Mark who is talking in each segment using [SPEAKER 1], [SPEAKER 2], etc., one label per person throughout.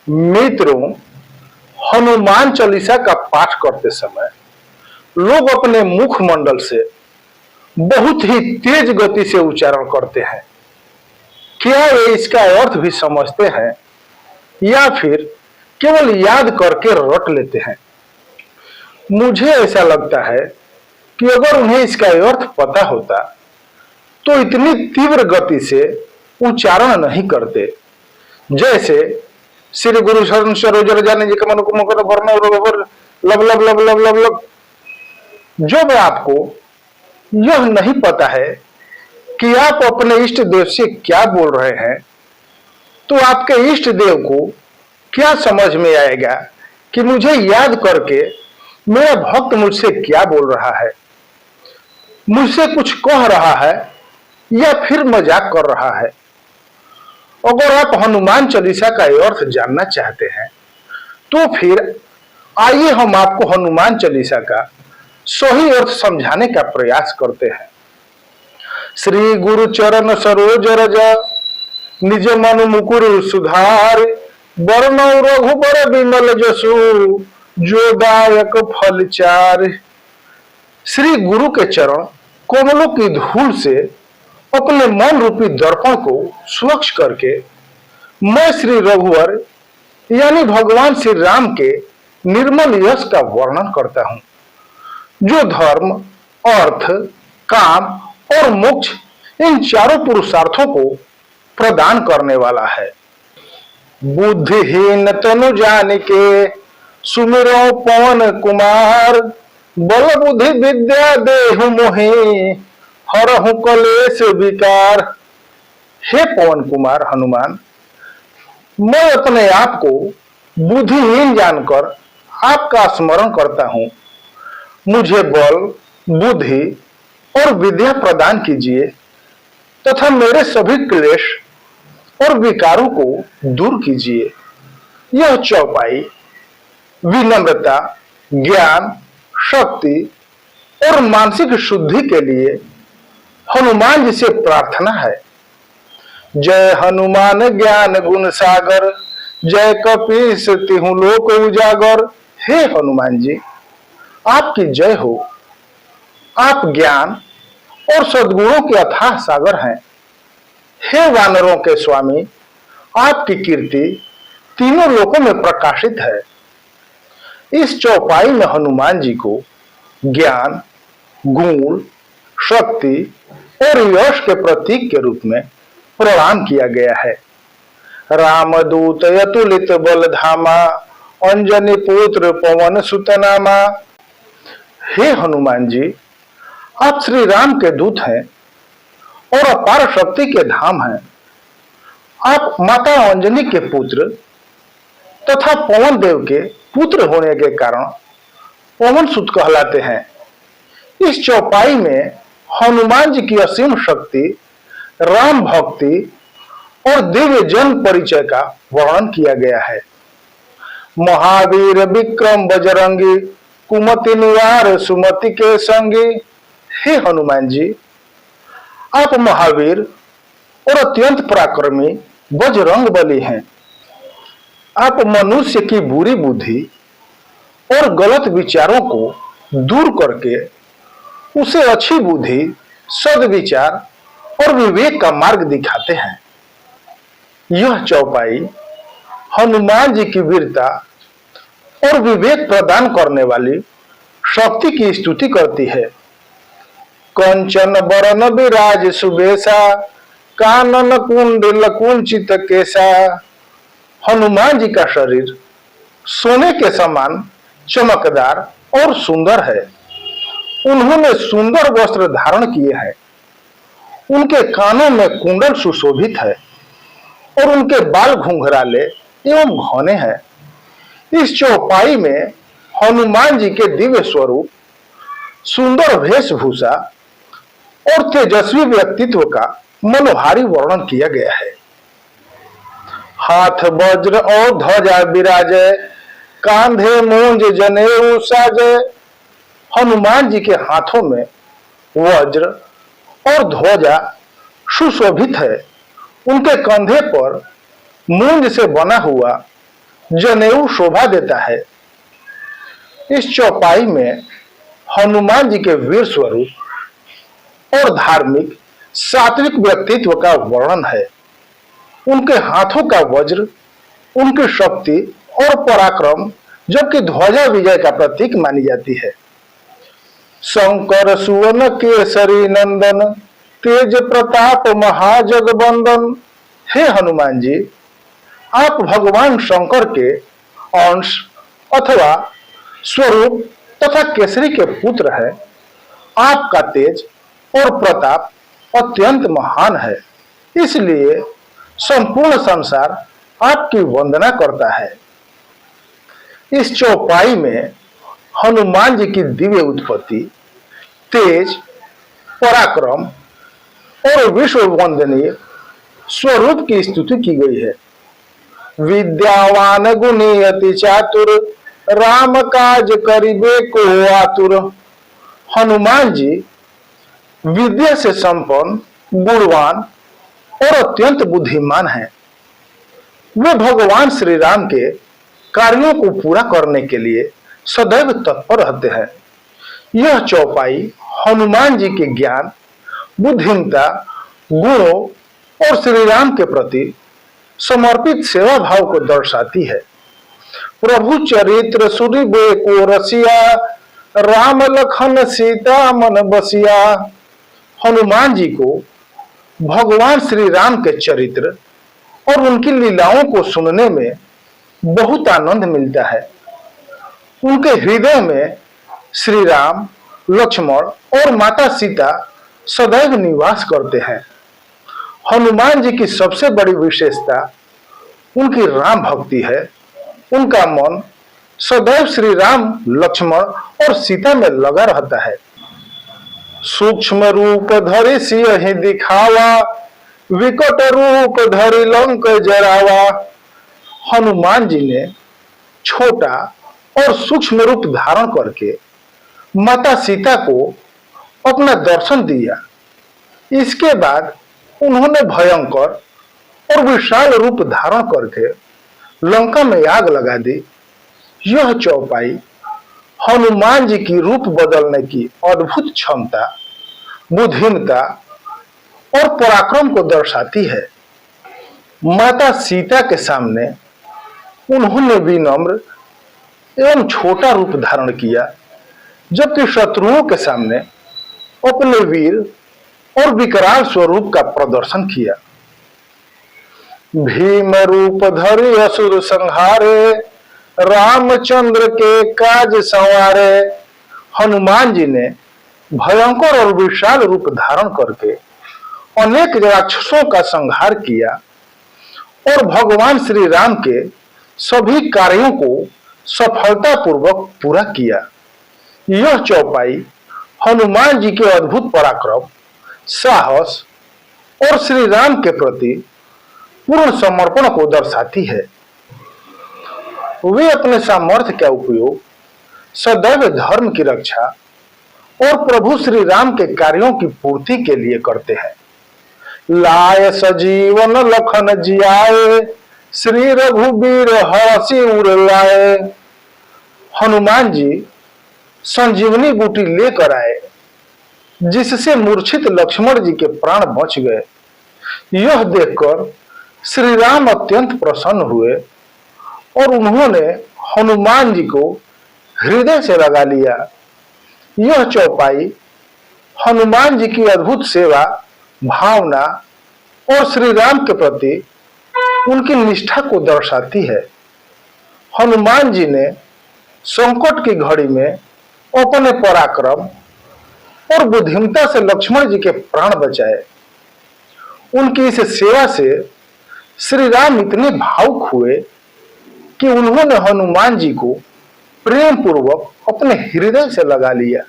[SPEAKER 1] मित्रों, हनुमान चालीसा का पाठ करते समय लोग अपने मुखमंडल से बहुत ही तेज गति से उच्चारण करते हैं। क्या वे इसका अर्थ भी समझते हैं या फिर केवल याद करके रट लेते हैं? मुझे ऐसा लगता है कि अगर उन्हें इसका अर्थ पता होता तो इतनी तीव्र गति से उच्चारण नहीं करते। जैसे श्री गुरु शरण सरोज रजाने जी का मन को मकर वर्ण लब लब लब लब लब लब। जब आपको यह नहीं पता है कि आप अपने इष्ट देव से क्या बोल रहे हैं, तो आपके इष्ट देव को क्या समझ में आएगा कि मुझे याद करके मेरा भक्त मुझसे क्या बोल रहा है, मुझसे कुछ कह रहा है या फिर मजाक कर रहा है। अगर आप हनुमान चालीसा का अर्थ जानना चाहते हैं तो फिर आइए हम आपको हनुमान चालीसा का सही अर्थ समझाने का प्रयास करते हैं। श्री गुरु चरण सरोज रज निज मन मुकुर सुधार वर्ण रघुबर विमल जसु जो दायक फल चार। श्री गुरु के चरण कोमलों की धूल से अपने मन रूपी दर्पण को स्वच्छ करके मैं श्री रघुवर यानी भगवान श्री राम के निर्मल यश का वर्णन करता हूं, जो धर्म, अर्थ, काम और मोक्ष इन चारों पुरुषार्थों को प्रदान करने वाला है। बुद्धिहीन तनु जान के सुमिरो पवन कुमार बल बुद्धि विद्या देहु मोहि हरहु कलेश विकार। हे पवन कुमार हनुमान, मैं अपने आप को बुद्धिहीन जानकर आपका स्मरण करता हूं। मुझे बल, बुद्धि और विद्या प्रदान कीजिए तथा मेरे सभी क्लेश और विकारों को दूर कीजिए। यह चौपाई विनम्रता, ज्ञान, शक्ति और मानसिक शुद्धि के लिए हनुमान जी से प्रार्थना है। जय हनुमान ज्ञान गुण सागर जय कपीस तिहु लोक उजागर। हे हनुमान जी, आपकी जय हो। आप ज्ञान और सद्गुणों के अथाह सागर हैं। हे वानरों के स्वामी, आपकी कीर्ति तीनों लोकों में प्रकाशित है। इस चौपाई में हनुमान जी को ज्ञान, गुण, शक्ति और यश के प्रतीक के रूप में प्रणाम किया गया है। रामदूत अतुलित बल धामा अंजनी पुत्र पवन सुतनामा। हे हनुमान जी, आप श्री राम के दूत हैं और अपार शक्ति के धाम हैं। आप माता अंजनी के पुत्र तथा पवन देव के पुत्र होने के कारण पवन सुत कहलाते हैं। इस चौपाई में हनुमान जी की असीम शक्ति, राम भक्ति और दिव्य जन्म परिचय का वर्णन किया गया है। महावीर विक्रम बजरंगी कुमति निवार सुमति के संगी। हे हनुमान जी, आप महावीर और अत्यंत पराक्रमी बजरंग बली हैं। आप मनुष्य की बुरी बुद्धि और गलत विचारों को दूर करके उसे अच्छी बुद्धि, सद्विचार और विवेक का मार्ग दिखाते हैं। यह चौपाई हनुमान जी की वीरता और विवेक प्रदान करने वाली शक्ति की स्तुति करती है। कंचन बरन विराज सुबेसा कानन कुंडल कुंचित केसा। हनुमान जी का शरीर सोने के समान चमकदार और सुंदर है। उन्होंने सुंदर वस्त्र धारण किए हैं। उनके कानों में कुंडल सुशोभित है और उनके बाल घुंघराले एवं घने हैं। इस चौपाई में हनुमान जी के दिव्य स्वरूप, सुंदर वेशभूषा और तेजस्वी व्यक्तित्व का मनोहारी वर्णन किया गया है। हाथ वज्र और ध्वजा विराजे कांधे मूंज जनेऊ साजे। हनुमान जी के हाथों में वज्र और ध्वजा सुशोभित है। उनके कंधे पर मूंज से बना हुआ जनेऊ शोभा देता है। इस चौपाई में हनुमान जी के वीर स्वरूप और धार्मिक सात्विक व्यक्तित्व का वर्णन है। उनके हाथों का वज्र उनकी शक्ति और पराक्रम, जबकि ध्वजा विजय का प्रतीक मानी जाती है। शंकर सुवन केसरी नंदन, तेज प्रताप महाजगबंदन। हे हनुमान जी, आप भगवान शंकर के अंश अथवा स्वरूप तथा केसरी के पुत्र हैं। आपका तेज और प्रताप अत्यंत महान है, इसलिए संपूर्ण संसार आपकी वंदना करता है। इस चौपाई में हनुमान जी की दिव्य उत्पत्ति, तेज, पराक्रम और विश्व वंदनीय स्वरूप की स्तुति की गई है। विद्यावान गुणी अति चातुर, राम काज करिबे को आतुर। हनुमान जी विद्या से संपन्न, गुणवान और अत्यंत बुद्धिमान हैं। वे भगवान श्री राम के कार्यों को पूरा करने के लिए सदैव तत्पर रहते हैं। यह चौपाई हनुमान जी के ज्ञान, बुद्धिमता, गुणों और श्री राम के प्रति समर्पित सेवा भाव को दर्शाती है। प्रभु चरित्र सुनिबे को रसिया, राम लखन सीता मन बसिया। हनुमान जी को भगवान श्री राम के चरित्र और उनकी लीलाओं को सुनने में बहुत आनंद मिलता है। उनके हृदय में श्री राम, लक्ष्मण और माता सीता सदैव निवास करते हैं। हनुमान जी की सबसे बड़ी विशेषता उनकी राम भक्ति है। उनका मन सदैव श्री राम, लक्ष्मण और सीता में लगा रहता है। सूक्ष्म रूप धरि सियहि दिखावा, विकट रूप धरि लंक जरावा। हनुमान जी ने छोटा और सूक्ष्म रूप धारण करके माता सीता को अपना दर्शन दिया। इसके बाद उन्होंने भयंकर और विशाल रूप धारण करके लंका में आग लगा दी। यह चौपाई हनुमान जी की रूप बदलने की अद्भुत क्षमता, बुद्धिमता और पराक्रम को दर्शाती है। माता सीता के सामने उन्होंने विनम्र एवं छोटा रूप धारण किया, जबकि शत्रुओं के सामने अपने वीर और विकराल स्वरूप का प्रदर्शन किया। भीम रूप धरि असुर संहारे, रामचंद्र के काज संवारे। हनुमान जी ने भयंकर और विशाल रूप धारण करके अनेक राक्षसों का संहार किया और भगवान श्री राम के सभी कार्यों को सफलतापूर्वक पूरा किया। यह चौपाई हनुमान जी के अद्भुत पराक्रम, साहस और श्री राम के प्रति पूर्ण समर्पण को दर्शाती है। वे अपने सामर्थ्य का उपयोग सदैव धर्म की रक्षा और प्रभु श्री राम के कार्यों की पूर्ति के लिए करते हैं। लाय सजीवन लखन जियाए, श्री रघुबीर हरषि उर लाए। हनुमान जी संजीवनी बूटी लेकर आए, जिससे मूर्छित लक्ष्मण जी के प्राण बच गए। यह देखकर श्री राम अत्यंत प्रसन्न हुए और उन्होंने हनुमान जी को हृदय से लगा लिया। यह चौपाई हनुमान जी की अद्भुत सेवा, भावना और श्री राम के प्रति उनकी निष्ठा को दर्शाती है। हनुमान जी ने संकट की घड़ी में अपने पराक्रम और बुद्धिमता से लक्ष्मण जी के प्राण बचाए। उनकी इस सेवा से श्री राम इतने भावुक हुए कि उन्होंने हनुमान जी को प्रेम पूर्वक अपने हृदय से लगा लिया।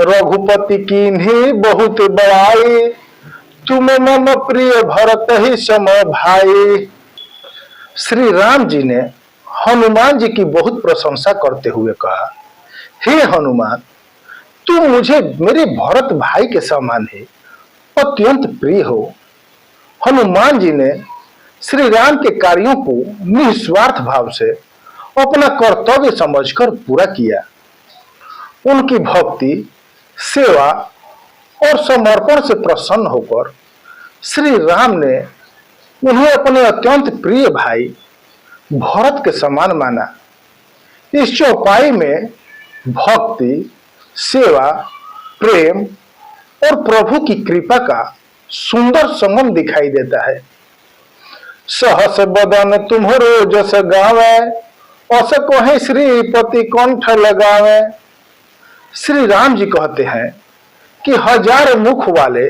[SPEAKER 1] रघुपति कीन्ही बहुत बड़ाई, तुम मम प्रिय भरत ही सम भाई। श्री राम जी ने हनुमान जी की बहुत प्रशंसा करते हुए कहा, हे हनुमान, तुम मुझे मेरे भरत भाई के समान ही अत्यंत प्रिय हो। हनुमान जी ने श्री राम के कार्यों को निस्वार्थ भाव से अपना कर्तव्य समझकर पूरा किया। उनकी भक्ति, सेवा और समर्पण से प्रसन्न होकर श्री राम ने उन्हें अपने अत्यंत प्रिय भाई भरत के समान माना। इस चौपाई में भक्ति, सेवा, प्रेम और प्रभु की कृपा का सुंदर संगम दिखाई देता है। सहस बदन तुम्हरो जस गावे, अस कहे श्रीपति कंठ लगावे। श्री राम जी कहते हैं कि हजार मुख वाले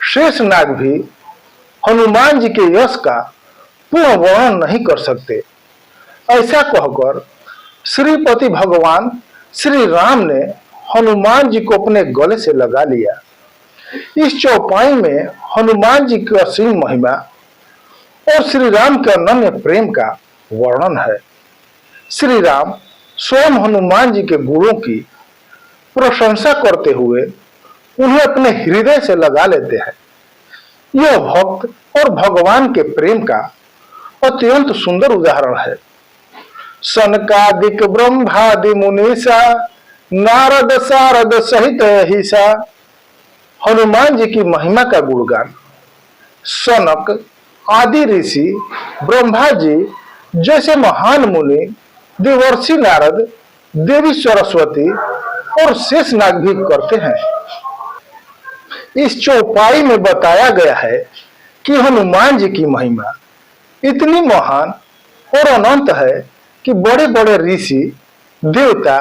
[SPEAKER 1] शेषनाग भी हनुमान जी के यश का पूर्ण वर्णन नहीं कर सकते। ऐसा कहकर श्रीपति भगवान श्री राम ने हनुमान जी को अपने गले से लगा लिया। इस चौपाई में हनुमान जी की असीम महिमा और श्री राम के अनन्य प्रेम का वर्णन है। श्री राम स्वयं हनुमान जी के गुणों की प्रशंसा करते हुए उन्हें अपने हृदय से लगा लेते हैं। यह भक्त और भगवान के प्रेम का अत्यंत सुंदर उदाहरण है। सनकादिक ब्रह्मादि मुनीसा, नारद सारद सहित हिसा। हनुमान जी की महिमा का गुणगान सनक आदि ऋषि, ब्रह्मा जी जैसे महान मुनि, देवर्षि नारद, देवी सरस्वती और शेषनाग भी करते हैं। इस चौपाई में बताया गया है कि हनुमान जी की महिमा इतनी महान और अनंत है कि बड़े बड़े ऋषि, देवता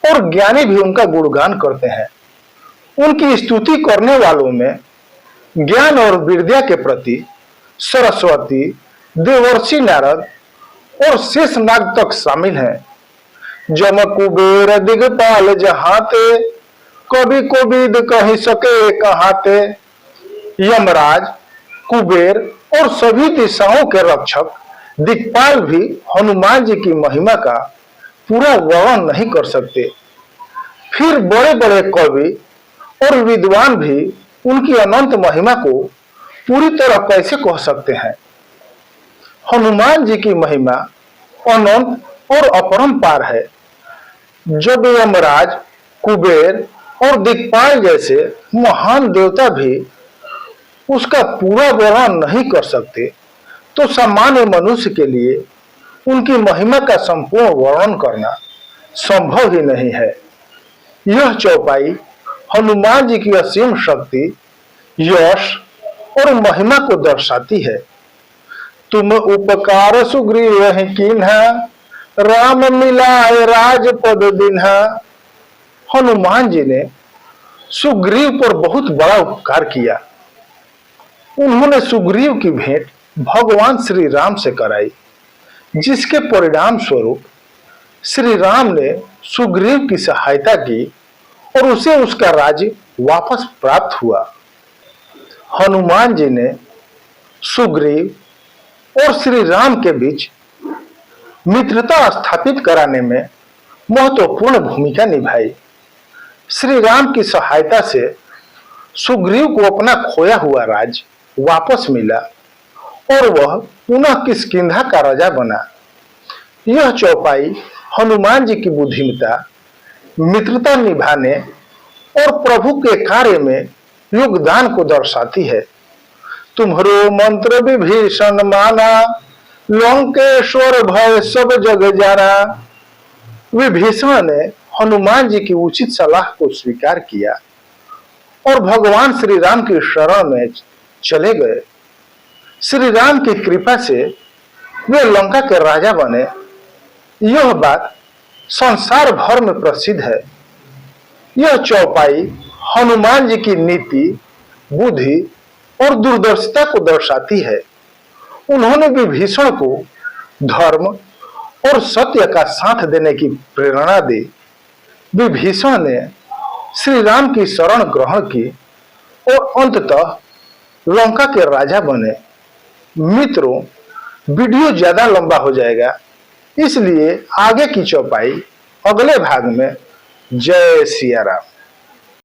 [SPEAKER 1] और ज्ञानी भी उनका गुणगान करते हैं। उनकी स्तुति करने वालों में ज्ञान और विद्या के प्रति सरस्वती, देवर्षि नारद और शेषनाग तक शामिल हैं। जम कुबेर दिगपाल जहाते, कभी कोविद कहीं सके कहाते। यमराज, कुबेर और सभी दिशाओं के रक्षक दिक्पाल भी हनुमान जी की महिमा का पूरा वर्णन नहीं कर सकते। फिर बड़े बड़े कवि और विद्वान भी उनकी अनंत महिमा को पूरी तरह कैसे कह सकते हैं। हनुमान जी की महिमा अनंत और अपरंपार है। जब यमराज, कुबेर और दिक्पाल जैसे महान देवता भी उसका पूरा वर्णन नहीं कर सकते, तो सामान्य मनुष्य के लिए उनकी महिमा का संपूर्ण वर्णन करना संभव ही नहीं है। यह चौपाई हनुमान जी की असीम शक्ति, यश और महिमा को दर्शाती है। तुम उपकार सुग्रीव कीन्हा, राम मिलाए राजपद दिन्हा। हनुमान जी ने सुग्रीव पर बहुत बड़ा उपकार किया। उन्होंने सुग्रीव की भेंट भगवान श्री राम से कराई, जिसके परिणाम स्वरूप श्री राम ने सुग्रीव की सहायता की और उसे उसका राज्य वापस प्राप्त हुआ। हनुमान जी ने सुग्रीव और श्री राम के बीच मित्रता स्थापित कराने में महत्वपूर्ण भूमिका निभाई। श्री राम की सहायता से सुग्रीव को अपना खोया हुआ राज्य वापस मिला और वह पुनः किष्किंधा का राजा बना। यह चौपाई हनुमान जी की बुद्धिमत्ता, मित्रता निभाने और प्रभु के कार्य में योगदान को दर्शाती है। तुम्हरो मंत्र विभीषण माना, लंकेश्वर भय सब जग जाना। विभीषण ने हनुमान जी की उचित सलाह को स्वीकार किया और भगवान श्री राम की शरण में चले गए। श्री राम की कृपा से वे लंका के राजा बने। यह बात संसार भर में प्रसिद्ध है। यह चौपाई हनुमान जी की नीति, बुद्धि और दूरदर्शिता को दर्शाती है। उन्होंने विभीषण को धर्म और सत्य का साथ देने की प्रेरणा दी। विभीषण ने श्री राम की शरण ग्रहण की और अंततः लंका के राजा बने। मित्रों, वीडियो ज्यादा लंबा हो जाएगा, इसलिए आगे की चौपाई अगले भाग में। जय सिया राम।